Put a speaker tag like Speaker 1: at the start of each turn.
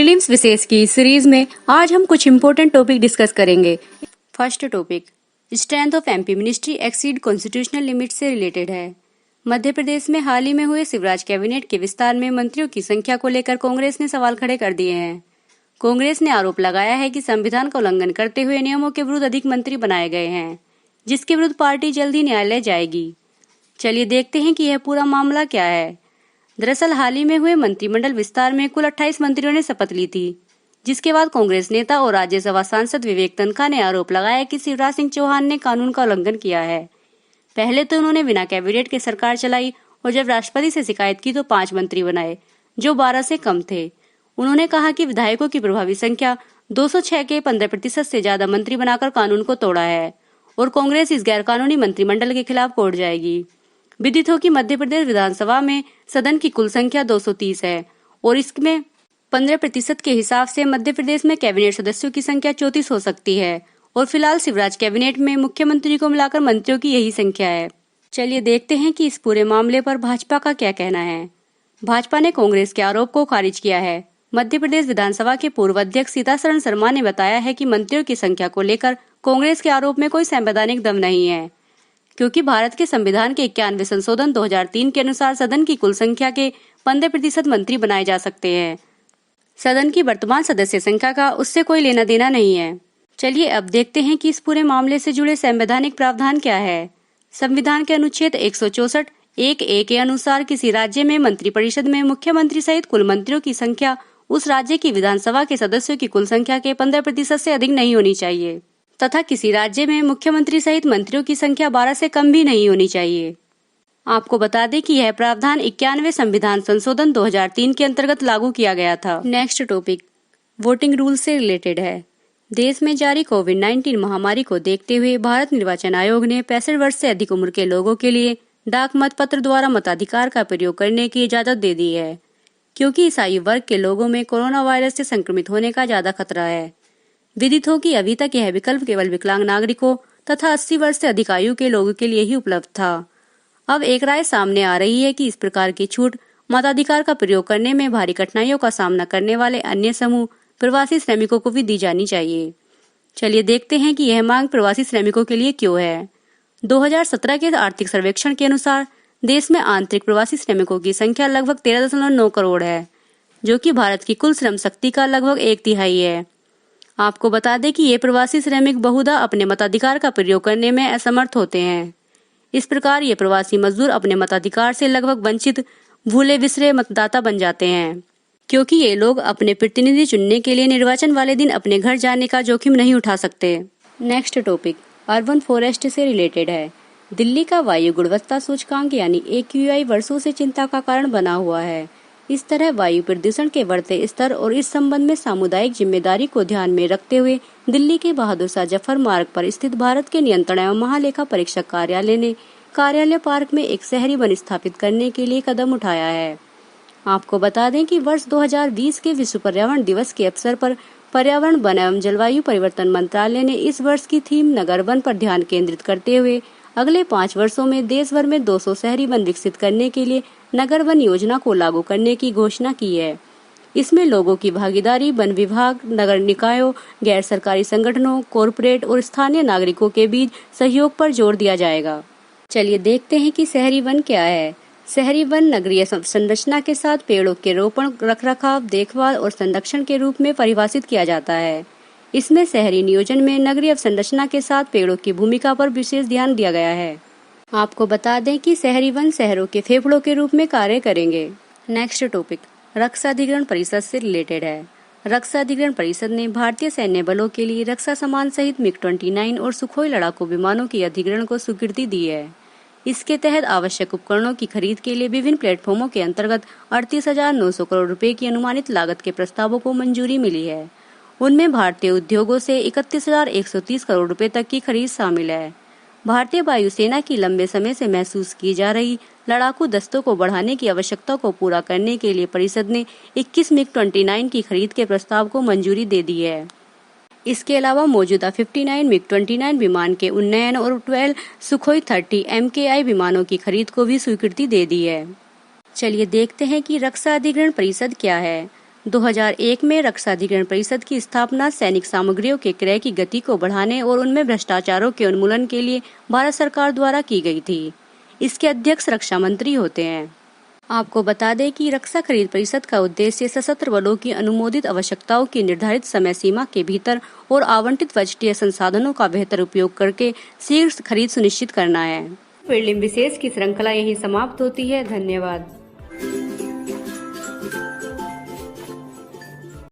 Speaker 1: Prelims विशेष की series में आज हम कुछ इम्पोर्टेंट टॉपिक डिस्कस करेंगे। First topic strength of MP ministry exceed constitutional limit से रिलेटेड है। मध्य प्रदेश में हाल ही में हुए शिवराज कैबिनेट के विस्तार में मंत्रियों की संख्या को लेकर कांग्रेस ने सवाल खड़े कर दिए हैं। कांग्रेस ने आरोप लगाया है कि संविधान का उल्लंघन करते हुए नियमों के विरुद्ध अधिक मंत्री बनाए गए हैं, जिसके विरुद्ध पार्टी जल्द ही न्यायालय जाएगी। चलिए देखते हैं कि यह पूरा मामला क्या है। दरअसल हाल ही में हुए मंत्रिमंडल विस्तार में कुल 28 मंत्रियों ने शपथ ली थी, जिसके बाद कांग्रेस नेता और राज्यसभा सांसद विवेक तन्खा ने आरोप लगाया कि शिवराज सिंह चौहान ने कानून का उल्लंघन किया है। पहले तो उन्होंने बिना कैबिनेट के सरकार चलाई और जब राष्ट्रपति से शिकायत की तो 5 मंत्री बनाए, जो 12 से कम थे। उन्होंने कहा कि विधायकों की प्रभावी संख्या 206 के 15% से ज्यादा मंत्री बनाकर कानून को तोड़ा है और कांग्रेस इस गैर कानूनी मंत्रिमंडल के खिलाफ कोर्ट जाएगी। विदित हो कि मध्य प्रदेश विधानसभा में सदन की कुल संख्या 230 है और इसमें 15% के हिसाब से मध्य प्रदेश में कैबिनेट सदस्यों की संख्या 34 हो सकती है और फिलहाल शिवराज कैबिनेट में मुख्यमंत्री को मिलाकर मंत्रियों की यही संख्या है। चलिए देखते हैं कि इस पूरे मामले पर भाजपा का क्या कहना है। भाजपा ने कांग्रेस के आरोप को खारिज किया है। मध्य प्रदेश विधानसभा के पूर्व अध्यक्ष सीतासरण शर्मा ने बताया है कि मंत्रियों की संख्या को लेकर कांग्रेस के आरोप में कोई संवैधानिक दम नहीं है, क्योंकि भारत के संविधान के 91वें संशोधन 2003 के अनुसार सदन की कुल संख्या के 15% मंत्री बनाए जा सकते हैं। सदन की वर्तमान सदस्य संख्या का उससे कोई लेना देना नहीं है। चलिए अब देखते हैं कि इस पूरे मामले से जुड़े संवैधानिक प्रावधान क्या है। संविधान के अनुच्छेद 164(1)(a) के अनुसार किसी राज्य में मंत्रिपरिषद में मुख्यमंत्री सहित कुल मंत्रियों की संख्या उस राज्य की विधानसभा के सदस्यों की कुल संख्या के 15% से अधिक नहीं होनी चाहिए तथा किसी राज्य में मुख्यमंत्री सहित मंत्रियों की संख्या 12 से कम भी नहीं होनी चाहिए। आपको बता दें कि यह प्रावधान 91वें संविधान संशोधन 2003 के अंतर्गत लागू किया गया था। नेक्स्ट टॉपिक वोटिंग रूल से रिलेटेड है। देश में जारी कोविड-19 महामारी को देखते हुए भारत निर्वाचन आयोग ने 65 वर्ष से अधिक उम्र के लोगों के लिए डाक मतपत्र द्वारा मताधिकार का प्रयोग करने की इजाजत दे दी है, क्योंकि इस आयु वर्ग के लोगों में कोरोना वायरस से संक्रमित होने का ज्यादा खतरा है। विदित हो कि अभी तक यह विकल्प केवल विकलांग नागरिकों तथा 80 वर्ष से अधिक आयु के लोगों के लिए ही उपलब्ध था। अब एक राय सामने आ रही है कि इस प्रकार की छूट मताधिकार का प्रयोग करने में भारी कठिनाइयों का सामना करने वाले अन्य समूह प्रवासी श्रमिकों को भी दी जानी चाहिए। चलिए देखते हैं कि यह मांग प्रवासी श्रमिकों के लिए क्यों है। 2017 के आर्थिक सर्वेक्षण के अनुसार देश में आंतरिक प्रवासी श्रमिकों की संख्या लगभग 13.9 करोड़ है, जो कि भारत की कुल श्रम शक्ति का लगभग 1/3 है। आपको बता दें कि ये प्रवासी श्रमिक बहुधा अपने मताधिकार का प्रयोग करने में असमर्थ होते हैं। इस प्रकार ये प्रवासी मजदूर अपने मताधिकार से लगभग वंचित भूले बिसरे मतदाता बन जाते हैं, क्योंकि ये लोग अपने प्रतिनिधि चुनने के लिए निर्वाचन वाले दिन अपने घर जाने का जोखिम नहीं उठा सकते। नेक्स्ट टॉपिक अर्बन फॉरेस्ट से रिलेटेड है। दिल्ली का वायु गुणवत्ता सूचकांक यानी AQI वर्षों से चिंता का कारण बना हुआ है। इस तरह वायु प्रदूषण के बढ़ते स्तर और इस संबंध में सामुदायिक जिम्मेदारी को ध्यान में रखते हुए दिल्ली के बहादुर शाह जफर मार्ग पर स्थित भारत के नियंत्रण एवं महालेखा परीक्षक कार्यालय ने कार्यालय पार्क में एक शहरी वन स्थापित करने के लिए कदम उठाया है। आपको बता दें कि वर्ष 2020 के विश्व पर्यावरण दिवस के अवसर पर पर्यावरण, वन एवं जलवायु परिवर्तन मंत्रालय ने इस वर्ष की थीम नगर वन पर ध्यान केंद्रित करते हुए अगले 5 वर्षों में देश भर में 200 शहरी वन विकसित करने के लिए नगर वन योजना को लागू करने की घोषणा की है। इसमें लोगों की भागीदारी, वन विभाग, नगर निकायों, गैर सरकारी संगठनों, कॉरपोरेट और स्थानीय नागरिकों के बीच सहयोग पर जोर दिया जाएगा। चलिए देखते हैं कि शहरी वन क्या है। शहरी वन नगरीय संरचना के साथ पेड़ों के रोपण, रखरखाव, देखभाल और संरक्षण के रूप में परिभाषित किया जाता है। इसमें शहरी नियोजन में नगरीय संरचना के साथ पेड़ों की भूमिका पर विशेष ध्यान दिया गया है। आपको बता दें कि शहरी वन शहरों के फेफड़ों के रूप में कार्य करेंगे। नेक्स्ट टॉपिक रक्षा अधिग्रहण परिषद से रिलेटेड है। रक्षा अधिग्रहण परिषद ने भारतीय सैन्य बलों के लिए रक्षा सामान सहित MiG-29 और सुखोई लड़ाकू विमानों की अधिग्रहण को स्वीकृति दी है। इसके तहत आवश्यक उपकरणों की खरीद के लिए विभिन्न प्लेटफॉर्मों के अंतर्गत 38,900 करोड़ रुपए की अनुमानित लागत के प्रस्तावों को मंजूरी मिली है। उनमें भारतीय उद्योगों से 31,130 करोड़ रुपए तक की खरीद शामिल है। भारतीय वायुसेना की लंबे समय से महसूस की जा रही लड़ाकू दस्तों को बढ़ाने की आवश्यकता को पूरा करने के लिए परिषद ने 21 MiG-29 की खरीद के प्रस्ताव को मंजूरी दे दी है। इसके अलावा मौजूदा 59 MiG-29 विमान के उन्नयन और 12 सुखोई 30 MKI विमानों की खरीद को भी स्वीकृति दे दी है। चलिए देखते हैं कि रक्षा अधिग्रहण परिषद क्या है। 2001 में रक्षा अधिग्रहण परिषद की स्थापना सैनिक सामग्रियों के क्रय की गति को बढ़ाने और उनमें भ्रष्टाचारों के उन्मूलन के लिए भारत सरकार द्वारा की गई थी। इसके अध्यक्ष रक्षा मंत्री होते हैं। आपको बता दें कि रक्षा खरीद परिषद का उद्देश्य सशस्त्र बलों की अनुमोदित आवश्यकताओं की निर्धारित समय सीमा के भीतर और आवंटित बजटीय संसाधनों का बेहतर उपयोग करके शीघ्र खरीद सुनिश्चित करना है। प्रीलिम विशेष की श्रृंखला यहीं समाप्त होती है। धन्यवाद।